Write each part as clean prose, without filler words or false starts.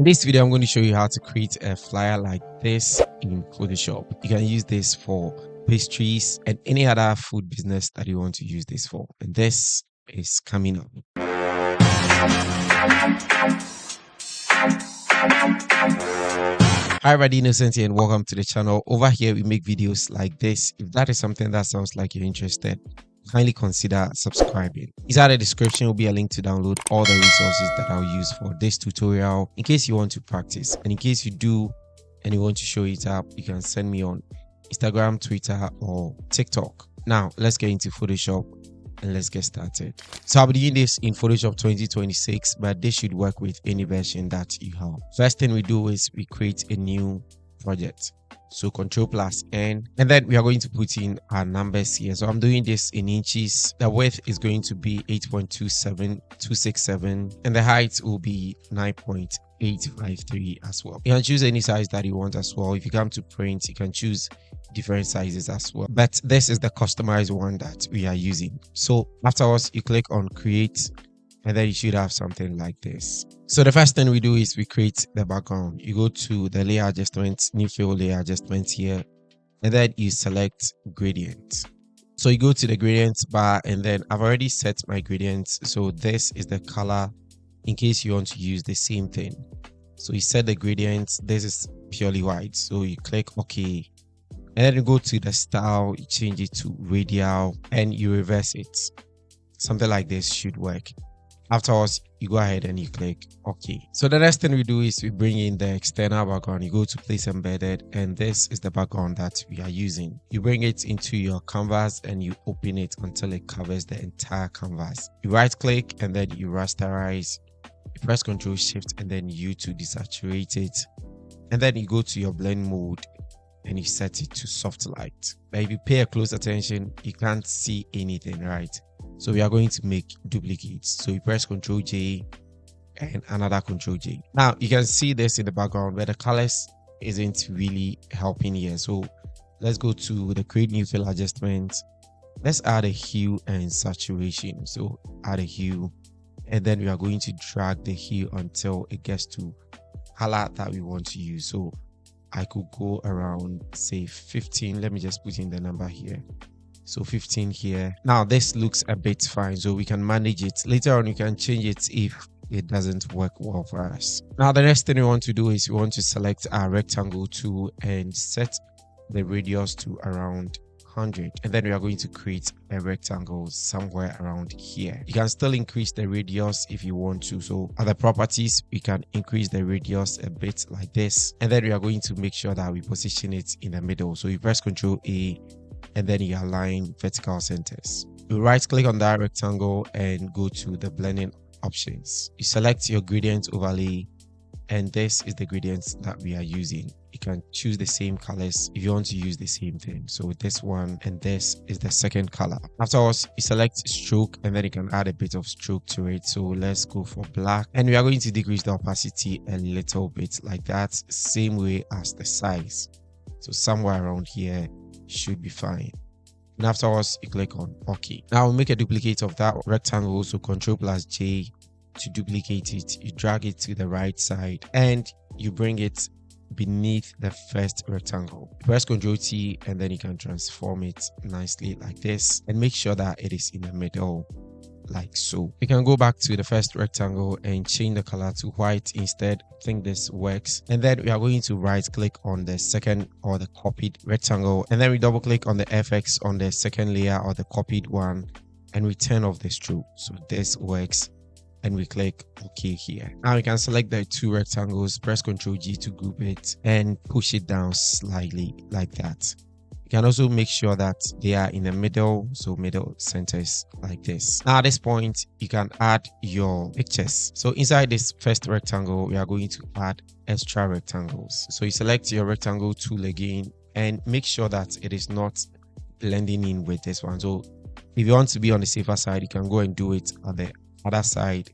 In this video, I'm going to show you how to create a flyer like this in Photoshop. You can use this for pastries and any other food business that you want to use this for. And this is coming up. Hi everybody, Innocent here and welcome to the channel. Over here we make videos like this. If that is something that sounds like you're interested, kindly consider subscribing. Inside the description will be a link to download all the resources that I'll use for this tutorial in case you want to practice. And in case you do and you want to show it up, you can send me on Instagram, Twitter or TikTok. Now let's get into Photoshop and let's get started. So I'll be doing this in Photoshop 2026, but this should work with any version that you have. First thing we do is we create a new project. So Ctrl+N, and then we are going to put in our numbers here. So I'm doing this in inches. The width is going to be 8.27267 and the height will be 9.853 as well. You can choose any size that you want as well. If you come to print, you can choose different sizes as well, but this is the customized one that we are using. So afterwards you click on create and then you should have something like this. So the first thing we do is we create the background. You go to the layer adjustments, new fill layer adjustments here, and then you select gradient. So you go to the gradients bar, and then I've already set my gradients. So this is the color in case you want to use the same thing. So you set the gradients. This is purely white. So you click OK. And then you go to the style, you change it to radial and you reverse it. Something like this should work. Afterwards, you go ahead and you click OK. So the next thing we do is we bring in the external background. You go to place embedded, and this is the background that we are using. You bring it into your canvas and you open it until it covers the entire canvas. You right click and then you rasterize. You press Ctrl Shift and then U to desaturate it. And then you go to your blend mode and you set it to soft light. But if you pay a close attention, you can't see anything, right? So we are going to make duplicates. So you press Ctrl J and another Ctrl J. Now you can see this in the background where the colors isn't really helping here. So let's go to the create new fill adjustment. Let's add a hue and saturation. So add a hue, and then we are going to drag the hue until it gets to color that we want to use. So I could go around say 15. Let me just put in the number here. So 15 here. Now this looks a bit fine, so we can manage it. Later on you can change it if it doesn't work well for us. Now the next thing we want to do is we want to select our rectangle tool and set the radius to around 100, and then we are going to create a rectangle somewhere around here. You can still increase the radius if you want to. So other properties, we can increase the radius a bit like this, and then we are going to make sure that we position it in the middle. So you press Ctrl A and then you align vertical centers. You right click on that rectangle and go to the blending options. You select your gradient overlay, and this is the gradients that we are using. You can choose the same colors if you want to use the same thing. So this one and this is the second color. Afterwards, you select stroke and then you can add a bit of stroke to it. So let's go for black, and we are going to decrease the opacity a little bit like that, same way as the size. So somewhere around here should be fine. And afterwards, you click on OK. Now we'll make a duplicate of that rectangle. So Ctrl+J to duplicate it. You drag it to the right side and you bring it beneath the first rectangle. Press Ctrl T and then you can transform it nicely like this, and make sure that it is in the middle like so. You can go back to the first rectangle and change the color to white instead. I think this works. And then we are going to right click on the second or the copied rectangle, and then we double click on the FX on the second layer or the copied one, and we turn off the stroke. So this works, and we click OK here. Now we can select the two rectangles, press Ctrl G to group it and push it down slightly like that. You can also make sure that they are in the middle, so middle centers like this. Now at this point, you can add your pictures. So inside this first rectangle, we are going to add extra rectangles. So you select your rectangle tool again and make sure that it is not blending in with this one. So if you want to be on the safer side, you can go and do it on the other side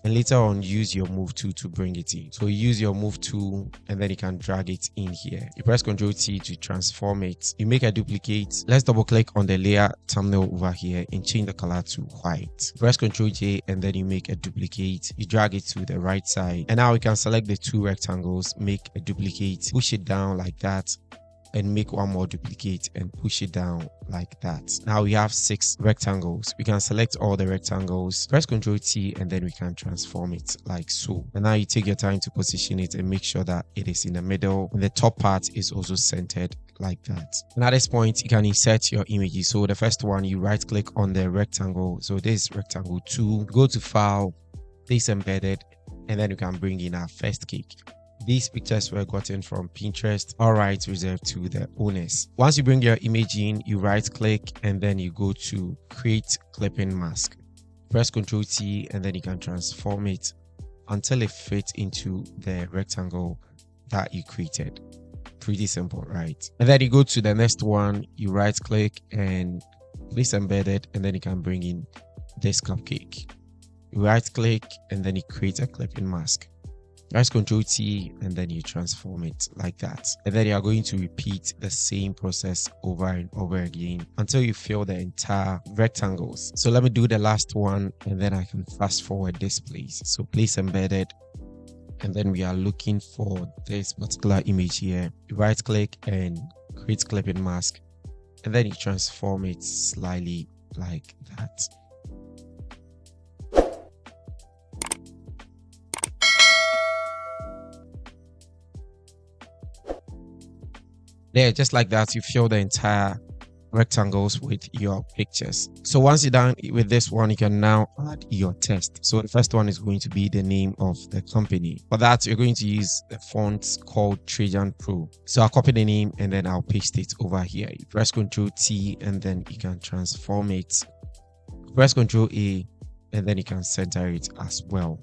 and later on use your move tool to bring it in. So you use your move tool and then you can drag it in here. You press Ctrl T to transform it. You make a duplicate. Let's double click on the layer thumbnail over here and change the color to white. Press Ctrl J and then you make a duplicate. You drag it to the right side, and now we can select the two rectangles, make a duplicate, push it down like that, and make one more duplicate and push it down like that. Now we have 6 rectangles. We can select all the rectangles, press Ctrl T, and then we can transform it like so. And now you take your time to position it and make sure that it is in the middle, and the top part is also centered like that. And at this point, you can insert your images. So the first one, you right click on the rectangle. So this is rectangle 2, go to file, place embedded, and then you can bring in our first cake. These pictures were gotten from Pinterest, all rights reserved to the owners. Once you bring your image in, you right click and then you go to create clipping mask. Press Ctrl T and then you can transform it until it fits into the rectangle that you created. Pretty simple, right? And then you go to the next one, you right click and place embedded, and then you can bring in this cupcake. You right click and then you create a clipping mask. Press Ctrl T and then you transform it like that. And then you are going to repeat the same process over and over again until you fill the entire rectangles. So let me do the last one and then I can fast forward this place. So place embedded, and then we are looking for this particular image here. You right click and create clipping mask, and then you transform it slightly like that. There, just like that, you fill the entire rectangles with your pictures. So once you're done with this one, you can now add your text. So the first one is going to be the name of the company. For that, you're going to use the font called Trajan Pro. So I'll copy the name and then I'll paste it over here. You press Ctrl T and then you can transform it. Press Ctrl A and then you can center it as well.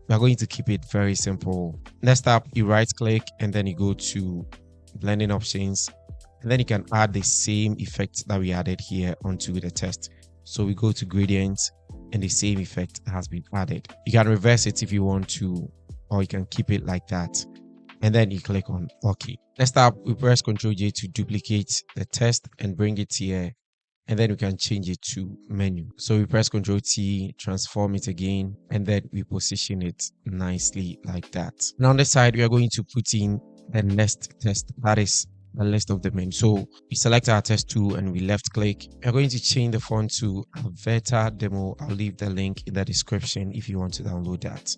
We are going to keep it very simple. Next up, you right click and then you go to blending options, and then you can add the same effect that we added here onto the text. So we go to gradients and the same effect has been added. You can reverse it if you want to, or you can keep it like that, and then you click on OK. Next up, we press Ctrl J to duplicate the text and bring it here, and then we can change it to menu. So we press Ctrl T, transform it again, and then we position it nicely like that. Now on the side, we are going to put in the next test, that is the list of the menu. So we select our test tool and we left click. We're going to change the font to Averta demo. I'll leave the link in the description if you want to download that.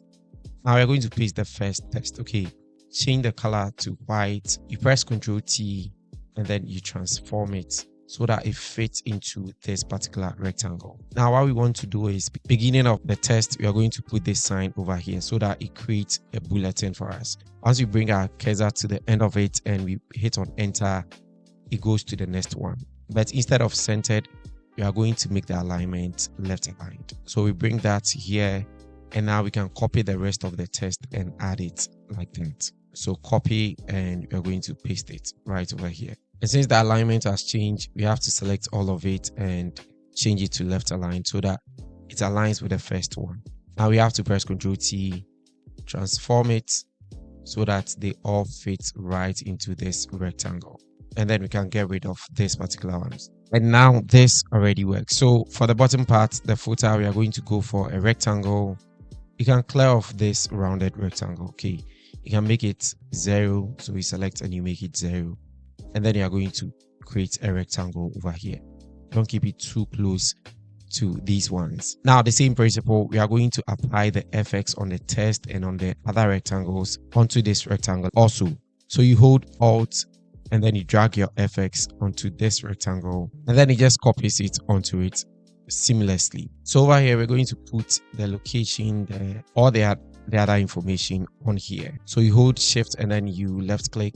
Now we're going to paste the first text. Okay, change the color to white. You press Ctrl T and then you transform it so that it fits into this particular rectangle. Now what we want to do is, beginning of the test, we are going to put this sign over here so that it creates a bulletin for us. Once we bring our cursor to the end of it and we hit on enter, it goes to the next one. But instead of centered, we are going to make the alignment left aligned. So we bring that here, and now we can copy the rest of the text and add it like that. So copy, and we are going to paste it right over here. And since the alignment has changed, we have to select all of it and change it to left aligned so that it aligns with the first one. Now we have to press Ctrl T, transform it so that they all fit right into this rectangle. And then we can get rid of this particular one. And now this already works. So for the bottom part, the footer, we are going to go for a rectangle. You can clear off this rounded rectangle. Okay, you can make it 0. So we select and you make it 0. And then you are going to create a rectangle over here. Don't keep it too close to these ones. Now the same principle, we are going to apply the FX on the text and on the other rectangles onto this rectangle also. So you hold Alt and then you drag your FX onto this rectangle, and then it just copies it onto it seamlessly. So over here, we're going to put the location, all the other information on here. So you hold Shift and then you left click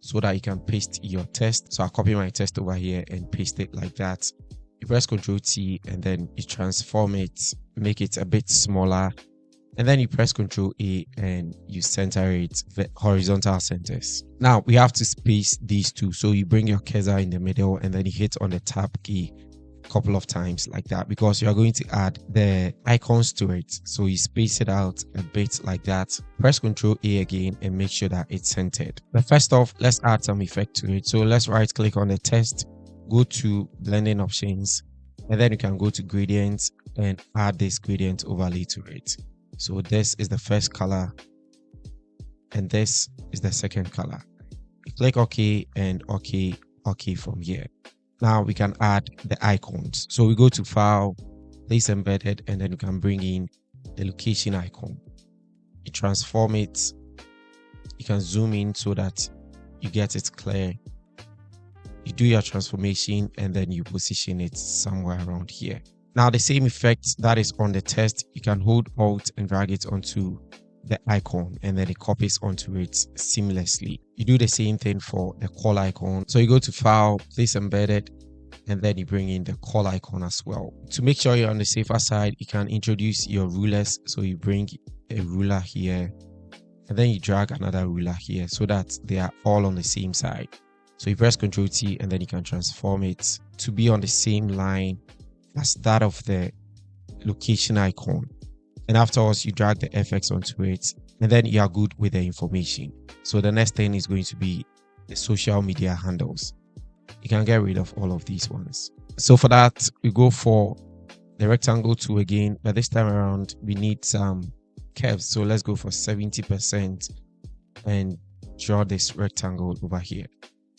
so that you can paste your text. So I'll copy my text over here and paste it like that. You press Ctrl T and then you transform it, make it a bit smaller, and then you press Ctrl A and you center it, the horizontal centers. Now we have to space these two. So you bring your cursor in the middle and then you hit on the tab key couple of times like that, because you are going to add the icons to it. So you space it out a bit like that. Press Ctrl A again and make sure that it's centered. But first off, let's add some effect to it. So let's right click on the text, go to blending options, and then you can go to gradients and add this gradient overlay to it. So this is the first color and this is the second color. You click OK and OK from here. Now we can add the icons. So we go to File, Place Embedded, and then you can bring in the location icon. You transform it. You can zoom in so that you get it clear. You do your transformation and then you position it somewhere around here. Now the same effect that is on the text, you can hold Alt and drag it onto the icon and then it copies onto it seamlessly. You do the same thing for the call icon. So you go to File, Place Embedded, and then you bring in the call icon as well. To make sure you're on the safer side, you can introduce your rulers. So you bring a ruler here and then you drag another ruler here so that they are all on the same side. So you press Ctrl T and then you can transform it to be on the same line as that of the location icon. And afterwards, you drag the FX onto it and then you are good with the information. So the next thing is going to be the social media handles. You can get rid of all of these ones. So for that, we go for the rectangle tool again, but this time around, we need some curves. So let's go for 70% and draw this rectangle over here.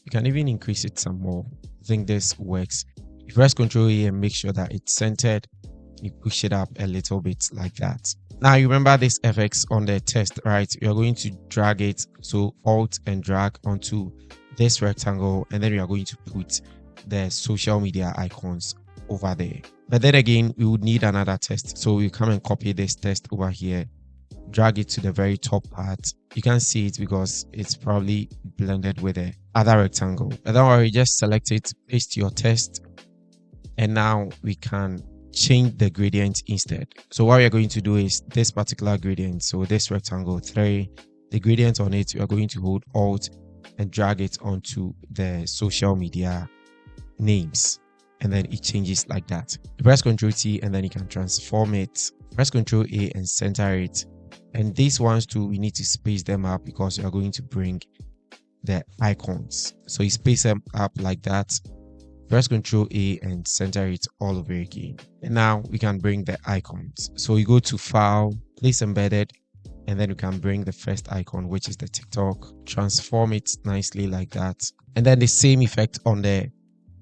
You can even increase it some more. I think this works. You press Ctrl A and make sure that it's centered. You push it up a little bit like that. Now you remember this FX on the text, right? You're going to drag it. So Alt and drag onto this rectangle, and then we are going to put the social media icons over there. But then again, we would need another text. So we come and copy this text over here, drag it to the very top part. You can see it because it's probably blended with the other rectangle. But don't worry, just select it, paste your text, and now we can change the gradient instead. So what we are going to do is this particular gradient, so this rectangle 3, the gradient on it, we are going to hold Alt and drag it onto the social media names, and then it changes like that. You press Ctrl T and then you can transform it. Press Ctrl A and center it. And these ones too, we need to space them up because we are going to bring the icons. So you space them up like that. Press Ctrl A and center it all over again. And now we can bring the icons. So you go to File, Place Embedded, and then you can bring the first icon, which is the TikTok, transform it nicely like that. And then the same effect on the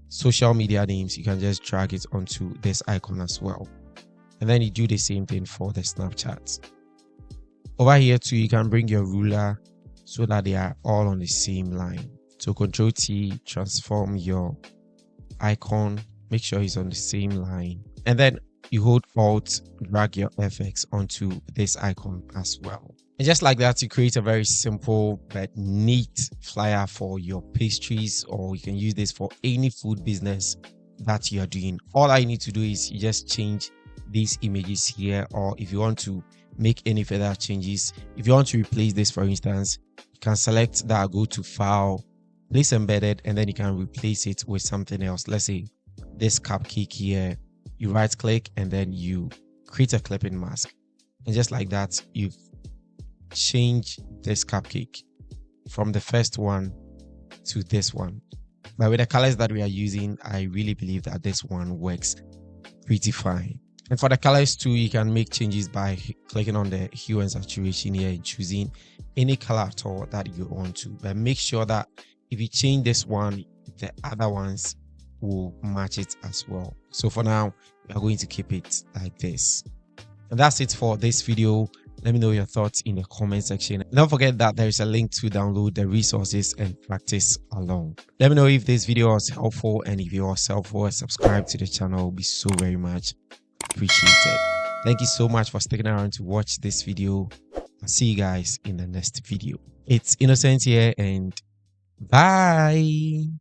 social media names, you can just drag it onto this icon as well. And then you do the same thing for the Snapchat. Over here too, you can bring your ruler so that they are all on the same line. So Ctrl T, transform your icon, make sure it's on the same line, and then you hold Alt, drag your FX onto this icon as well. And just like that, you create a very simple but neat flyer for your pastries, or you can use this for any food business that you are doing. All I need to do is you just change these images here, or if you want to make any further changes, if you want to replace this, for instance, you can select that, go to File, Place Embedded, and then you can replace it with something else. Let's say this cupcake here, you right click and then you create a clipping mask, and just like that, you've changed this cupcake from the first one to this one. But with the colors that we are using, I really believe that this one works pretty fine. And for the colors too, you can make changes by clicking on the hue and saturation here and choosing any color at all that you want to. But make sure that if you change this one, the other ones will match it as well. So for now, we are going to keep it like this. And that's it for this video. Let me know your thoughts in the comment section. Don't forget that there is a link to download the resources and practice along. Let me know if this video was helpful, and if you are helpful, subscribe to the channel. It will be so very much appreciated. Thank you so much for sticking around to watch this video. I'll see you guys in the next video. It's Innocent here, and bye.